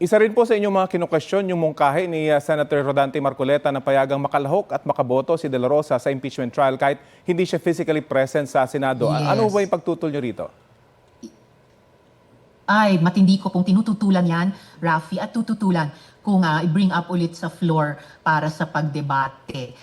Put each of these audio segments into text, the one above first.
Isa rin po sa inyong mga kinukwestiyon yung mungkahi ni Senator Rodante Marcoleta na payagang makalahok at makaboto si De La Rosa sa impeachment trial kahit hindi siya physically present sa Senado. Ano ba yung pagtutol nyo rito? Ay, matindi ko pong tinututulan yan, Rafi, at tututulan kung i-bring up ulit sa floor para sa pagdebate.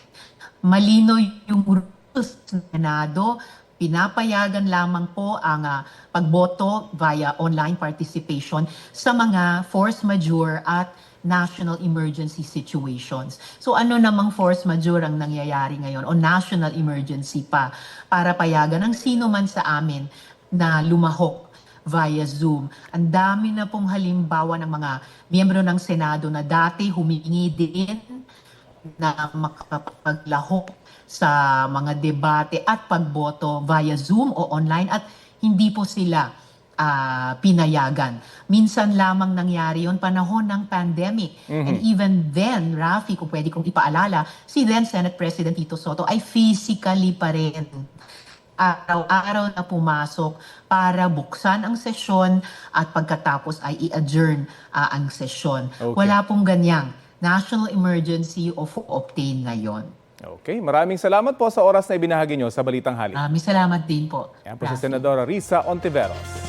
Malino yung rules ng Senado, pinapayagan lamang po ang pagboto via online participation sa mga force majeure at national emergency situations. So ano namang force majeure ang nangyayari ngayon o national emergency pa para payagan ng sino man sa amin na lumahok via Zoom. Ang dami na pong halimbawa ng mga miyembro ng Senado na dati humingi din na makapaglahok sa mga debate at pagboto via Zoom o online at hindi po sila pinayagan. Minsan lamang nangyari yon panahon ng pandemic. And even then, Rafi, kung pwede kong ipaalala, si then Senate President Tito Sotto ay physically pa rin araw-araw na pumasok para buksan ang sesyon at pagkatapos ay i-adjourn ang sesyon. Okay. Wala pong ganyang national emergency o obtain ngayon. Okay, maraming salamat po sa oras na ibinahagi nyo sa Balitang Hali. Salamat din po. Yan po si Senadora Risa Ontiveros.